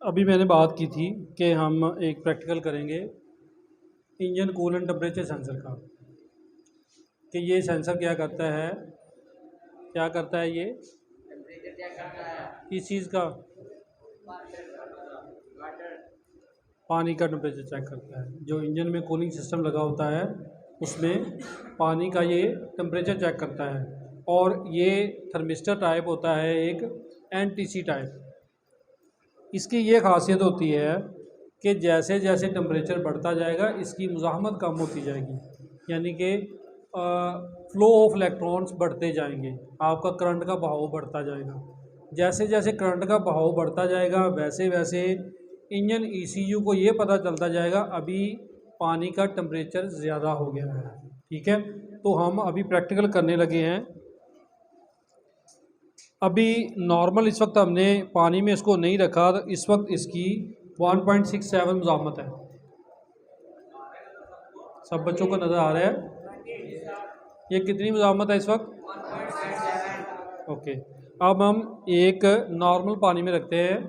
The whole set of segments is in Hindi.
अभी मैंने बात की थी कि हम एक प्रैक्टिकल करेंगे इंजन कूलेंट टेम्परेचर सेंसर का, कि ये सेंसर क्या करता है ये टेम्परेचर चेक करता है। किस चीज़ का? पानी का टेम्परेचर चेक करता है। जो इंजन में कूलिंग सिस्टम लगा होता है उसमें पानी का ये टेम्परेचर चेक करता है। और ये थर्मिस्टर टाइप होता है एक एनटीसी टाइप। इसकी ये खासियत होती है कि जैसे जैसे टेम्परेचर बढ़ता जाएगा इसकी मुज़ाहमत कम होती जाएगी, यानी कि फ्लो ऑफ इलेक्ट्रॉन्स बढ़ते जाएंगे, आपका करंट का बहाव बढ़ता जाएगा। जैसे जैसे करंट का बहाव बढ़ता जाएगा वैसे वैसे इंजन ईसीयू को ये पता चलता जाएगा अभी पानी का टेम्परेचर ज़्यादा हो गया है। ठीक है, तो हम अभी प्रैक्टिकल करने लगे हैं। अभी नॉर्मल इस वक्त हमने पानी में इसको नहीं रखा, तो इस वक्त इसकी 1.67 मुज़ाहमत है। सब बच्चों को नज़र आ रहा है ये कितनी मुज़ाहमत है इस वक्त? 1.7। ओके, अब हम एक नॉर्मल पानी में रखते हैं।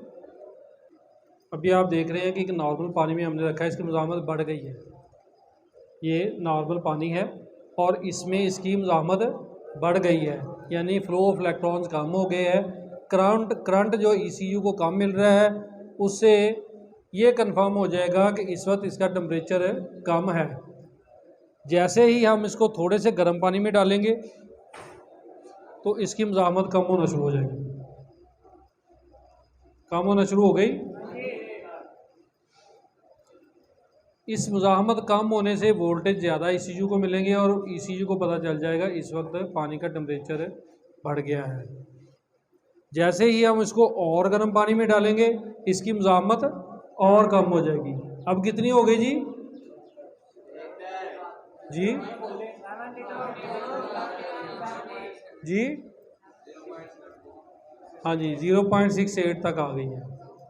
अभी आप देख रहे हैं कि एक नॉर्मल पानी में हमने रखा है, इसकी मुज़ाहमत बढ़ गई है। ये नॉर्मल पानी है और इसमें इसकी मुज़ाहमत बढ़ गई है, यानी फ़्लो ऑफ इलेक्ट्रॉन्स कम हो गए हैं। करंट जो ईसीयू को कम मिल रहा है उससे ये कंफर्म हो जाएगा कि इस वक्त इसका टेम्परेचर कम है। जैसे ही हम इसको थोड़े से गर्म पानी में डालेंगे तो इसकी मुज़ाहमत कम होना शुरू हो जाएगी। कम होना शुरू हो गई। इस मुज़ाहमत कम होने से वोल्टेज ज़्यादा ईसीयू को मिलेंगे और ईसीयू को पता चल जाएगा इस वक्त पानी का टेम्परेचर बढ़ गया है। जैसे ही हम इसको और गर्म पानी में डालेंगे इसकी मुज़ाहमत और कम हो जाएगी। अब कितनी हो गई जी? जी जी हाँ जी, 0.68 तक आ गई है।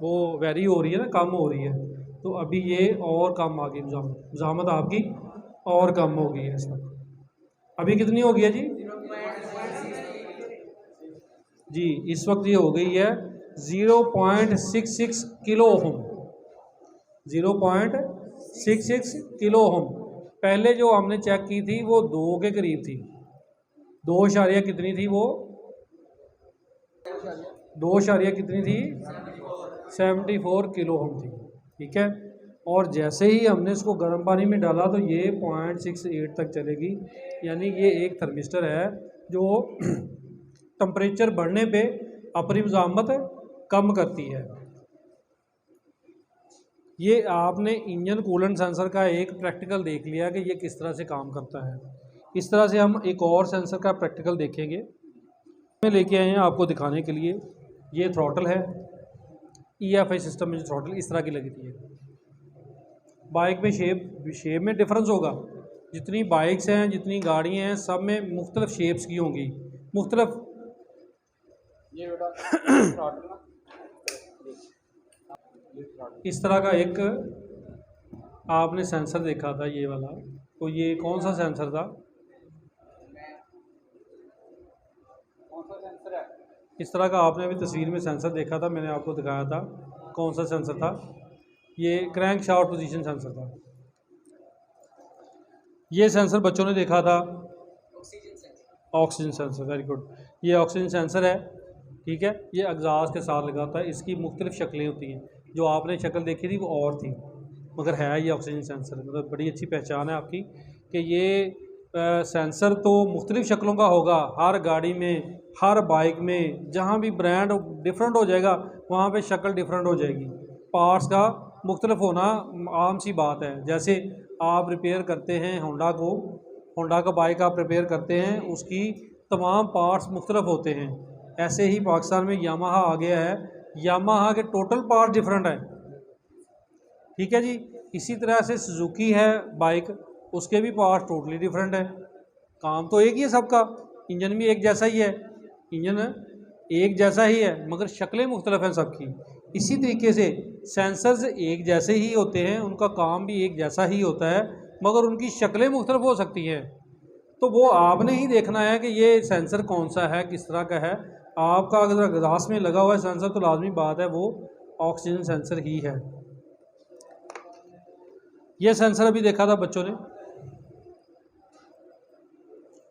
वो वेरी हो रही है ना, कम हो रही है। तो अभी ये और कम आ गई मुज़ाहमत आपकी और कम हो गई है इस वक्त। अभी कितनी हो गई है जी? जी इस वक्त ये हो गई है 0.66 किलो ओम। 0.66 kilo ohm. पहले जो हमने चेक की थी वो 2 के करीब थी। 2 इशारिया कितनी थी वो? 2 इशारिया कितनी थी? 74 किलो ओम थी। ठीक है, और जैसे ही हमने इसको गर्म पानी में डाला तो ये 0.68 तक चलेगी, यानी ये एक थर्मिस्टर है जो टेम्परेचर बढ़ने पे अपनी मुज़ाहमत कम करती है। ये आपने इंजन कूलेंट सेंसर का एक प्रैक्टिकल देख लिया कि ये किस तरह से काम करता है। इस तरह से हम एक और सेंसर का प्रैक्टिकल देखेंगे। मैं लेके आए हैं आपको दिखाने के लिए। ये थ्रॉटल है, EFI सिस्टम में जो थ्रॉटल इस तरह की लगी थी। बाइक में शेप में डिफरेंस होगा। जितनी बाइक्स हैं, जितनी गाड़ियाँ हैं, सब में मुख्तलिफ शेप्स की होंगी, मुख्तलिफ। इस तरह का एक आपने सेंसर देखा था, ये वाला। तो ये कौन सा सेंसर था? इस तरह का आपने अभी तस्वीर में सेंसर देखा था, मैंने आपको दिखाया था। कौन सा सेंसर था? ये क्रैंक शाफ्ट पोजीशन सेंसर था। ये सेंसर बच्चों ने देखा था, ऑक्सीजन सेंसर। वेरी गुड, ये ऑक्सीजन सेंसर है। ठीक है, ये एग्जॉस्ट के साथ लगा होता है। इसकी मुख्तलिफ शक्लें होती हैं। जो आपने शक्ल देखी थी वो और थी, मगर है ये ऑक्सीजन सेंसर। मतलब बड़ी अच्छी पहचान है आपकी कि ये सेंसर तो मुख्तलिफ शक्लों का होगा। हर गाड़ी में, हर बाइक में, जहाँ भी ब्रांड डिफरेंट हो जाएगा वहाँ पे शक्ल डिफरेंट हो जाएगी। पार्ट्स का मुख्तलिफ होना आम सी बात है। जैसे आप रिपेयर करते हैं होंडा का बाइक आप रिपेयर करते हैं, उसकी तमाम पार्ट्स मुख्तलिफ होते हैं। ऐसे ही पाकिस्तान में यामाहा आ गया है, यामाहा के टोटल पार्ट डिफरेंट है। ठीक है जी, इसी तरह से सुजुकी है बाइक, उसके भी पार्ट टोटली डिफरेंट है। काम तो एक ही है सबका, इंजन भी एक जैसा ही है, इंजन एक जैसा ही है, मगर शक्लें मुख्तलिफ हैं सबकी। इसी तरीके से सेंसर्स एक जैसे ही होते हैं, उनका काम भी एक जैसा ही होता है, मगर उनकी शक्लें मुख्तलिफ हो सकती हैं। तो वो आपने ही देखना है कि ये सेंसर कौन सा है, किस तरह का है। आपका अगर ग्लास में लगा हुआ है सेंसर तो लाजमी बात है वो ऑक्सीजन सेंसर ही है। ये सेंसर अभी देखा था बच्चों ने,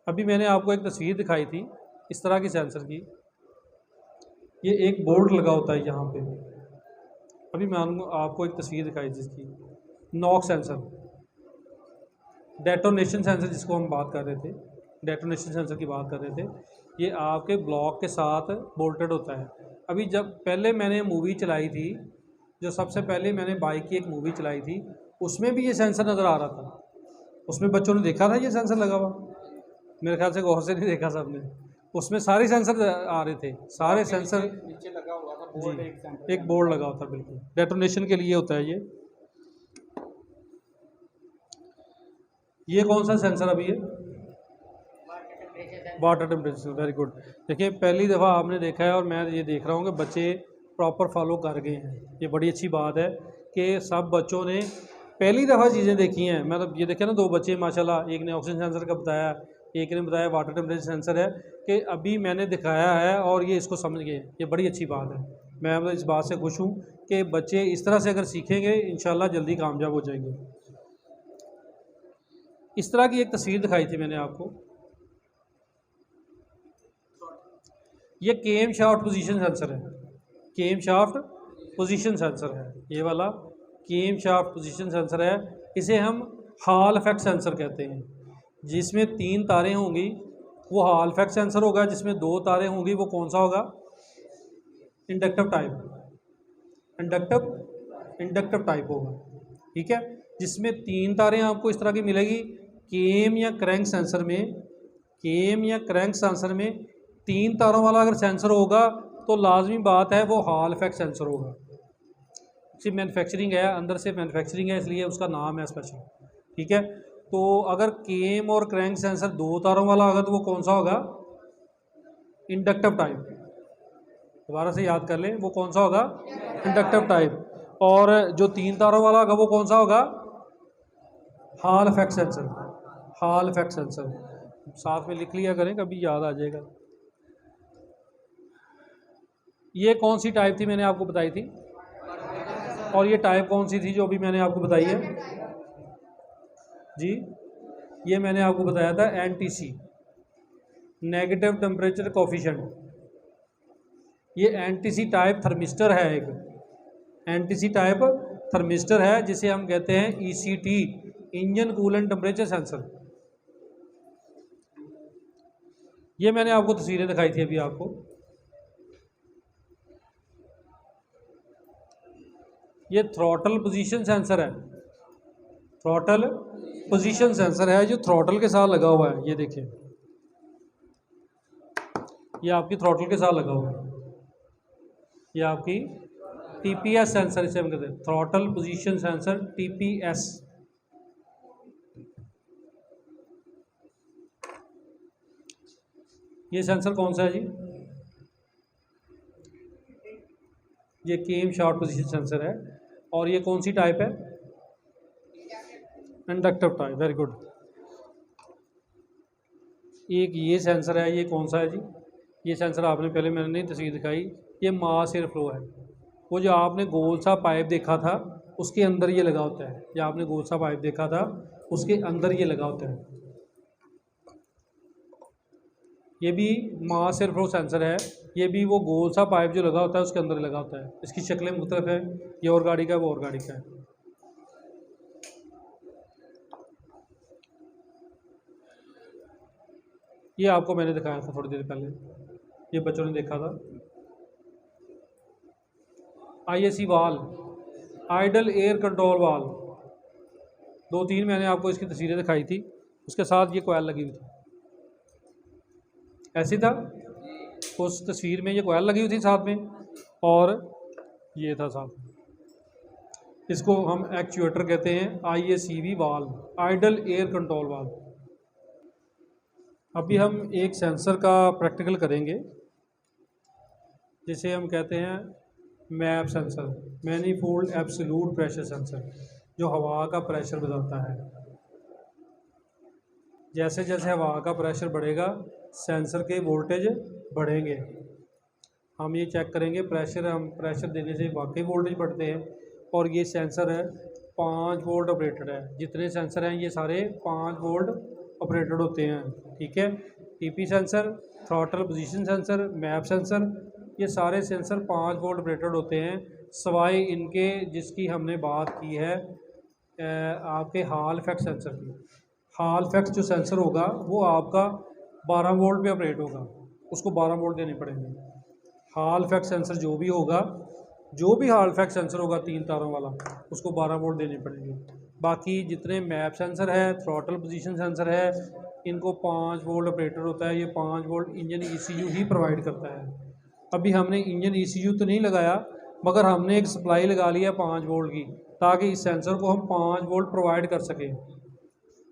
अभी मैंने आपको एक तस्वीर दिखाई थी इस तरह की सेंसर की। ये एक बोर्ड लगा होता है यहाँ पे, अभी मैं आपको एक तस्वीर दिखाई जिसकी नॉक सेंसर, डेटोनेशन सेंसर जिसको हम बात कर रहे थे, डेटोनेशन सेंसर की बात कर रहे थे। ये आपके ब्लॉक के साथ बोल्टेड होता है। अभी जब पहले मैंने मूवी चलाई थी, जो सबसे पहले मैंने बाइक की एक मूवी चलाई थी, उसमें भी ये सेंसर नज़र आ रहा था। उसमें बच्चों ने देखा था ये सेंसर लगा हुआ, मेरे ख्याल से गौर से नहीं देखा सबने। उसमें सारे सेंसर आ रहे थे, सारे सेंसर नीचे लगा हुआ था बोर्ड, एक बोर्ड लगा होता है, बिल्कुल डेटोनेशन के लिए होता है ये कौन सा सेंसर अभी है? Water temperature, very good. देखिए पहली दफ़ा आपने देखा है और मैं ये देख रहा हूँ कि बच्चे प्रॉपर फॉलो कर गए हैं। ये बड़ी अच्छी बात है कि सब बच्चों ने पहली दफ़ा चीज़ें देखी हैं। मतलब ये देखे ना, दो बच्चे माशाल्लाह, एक ने ऑक्सीजन सेंसर का बताया, एक ने बताया वाटर टेम्परेचर सेंसर है, कि अभी मैंने दिखाया है और ये इसको समझ गए। ये बड़ी अच्छी बात है। मैं मतलब इस बात से खुश हूँ कि बच्चे इस तरह से अगर सीखेंगे इंशाल्लाह जल्दी कामयाब हो जाएंगे। इस तरह की एक तस्वीर दिखाई थी मैंने आपको, ये केम शाफ्ट पोजीशन सेंसर है। केम शाफ्ट पोजीशन सेंसर है ये वाला, केम शाफ्ट पोजीशन सेंसर है। इसे हम हॉल इफेक्ट सेंसर कहते हैं। जिसमें 3 तारें होंगी वो हॉल इफेक्ट सेंसर होगा, जिसमें 2 तारें होंगी वो कौन सा होगा? इंडक्टिव टाइप, इंडक्टिव टाइप होगा, ठीक है। जिसमें 3 तारें आपको इस तरह की मिलेगी। केम या क्रैंक सेंसर में, केम या क्रैंक सेंसर में 3 तारों वाला अगर सेंसर होगा तो लाजमी बात है वो हॉल इफेक्ट सेंसर होगा। सिर्फ मैन्युफैक्चरिंग है, अंदर से मैन्युफैक्चरिंग है, इसलिए उसका नाम है स्पेशल, ठीक है। तो अगर केम और क्रैंक सेंसर 2 तारों वाला होगा तो वो कौन सा होगा? Inductive type. दोबारा से याद कर लें, वो कौन सा होगा? Inductive type. और जो 3 तारों वाला होगा वो कौन सा होगा? Hall effect sensor, hall effect sensor. साथ में लिख लिया करें, कभी याद आ जाएगा। ये कौन सी टाइप थी मैंने आपको बताई थी, और ये टाइप कौन सी थी जो अभी मैंने आपको बताई है जी? ये मैंने आपको बताया था NTC, नेगेटिव टेम्परेचर कोफिशिएंट। ये NTC टाइप थर्मिस्टर है, एक NTC टाइप थर्मिस्टर है जिसे हम कहते हैं ECT, engine coolant temperature sensor. ये मैंने आपको तस्वीरें दिखाई थी अभी आपको। ये थ्रॉटल पोजीशन सेंसर है, थ्रॉटल पोजीशन सेंसर है जो थ्रॉटल के साथ लगा हुआ है। ये देखिए, ये आपकी थ्रॉटल के साथ लगा हुआ है। ये आपकी TPS सेंसर, इसे हम कहते हैं थ्रॉटल पोजीशन सेंसर, TPS। ये सेंसर कौन सा है जी? ये केम शाफ्ट पोजीशन सेंसर है। और ये कौन सी टाइप है? Inductive type, very good. एक ये सेंसर है, ये कौन सा है जी? ये सेंसर आपने पहले मैंने नहीं तस्वीर दिखाई, ये मास एयर फ्लो है। वो जो आपने गोल सा पाइप देखा था उसके अंदर ये लगा होता है, या आपने गोल सा पाइप देखा था उसके अंदर ये लगा होता है। ये भी मास एयर फ्लो सेंसर है। ये भी वो गोल सा पाइप जो लगा होता है उसके अंदर लगा होता है। इसकी शक्लें मुख्तलिफ है, ये और गाड़ी का है, वो और गाड़ी का है। ये आपको मैंने दिखाया था थोड़ी देर पहले, ये बच्चों ने देखा था। IAC वाल, आइडल एयर कंट्रोल वाल, 2-3 मैंने आपको इसकी तस्वीरें दिखाई थी। उसके साथ ये कोयल लगी हुई थी, ऐसी था उस तस्वीर में, ये कोयल लगी हुई थी साथ में, और ये था साथ में। इसको हम एक्चुएटर कहते हैं, IACV वाल, आइडल एयर कंट्रोल वाल। अभी हम एक सेंसर का प्रैक्टिकल करेंगे जिसे हम कहते हैं map sensor, manifold absolute pressure sensor, जो हवा का प्रेशर बताता है। जैसे जैसे हवा का प्रेशर बढ़ेगा सेंसर के वोल्टेज बढ़ेंगे। हम ये चेक करेंगे प्रेशर, हम प्रेशर देने से वाकई वोल्टेज बढ़ते हैं। और ये सेंसर है 5 वोल्ट ऑपरेटेड है, जितने सेंसर हैं ये सारे 5 वोल्ट ऑपरेटेड होते हैं, ठीक है। TP sensor, throttle position sensor, map sensor, ये सारे सेंसर 5 वोल्ट ऑपरेटेड होते हैं, सवाए इनके जिसकी हमने बात की है आपके हॉल इफेक्ट सेंसर की। हॉल इफेक्ट जो सेंसर होगा वो आपका 12 वोल्ट पे ऑपरेट होगा, उसको 12 वोल्ट देने पड़ेंगे। हॉल इफेक्ट सेंसर जो भी होगा, जो भी हॉल इफेक्ट सेंसर होगा 3 तारों वाला, उसको 12 वोल्ट देने पड़ेंगे। बाकी जितने मैप सेंसर है, थ्रॉटल पोजीशन सेंसर है, इनको 5 वोल्ट ऑपरेटर होता है। ये 5 वोल्ट इंजन ECU ही प्रोवाइड करता है। अभी हमने इंजन ECU तो नहीं लगाया, मगर हमने एक सप्लाई लगा लिया 5 वोल्ट की, ताकि इस सेंसर को हम 5 वोल्ट प्रोवाइड कर सकें।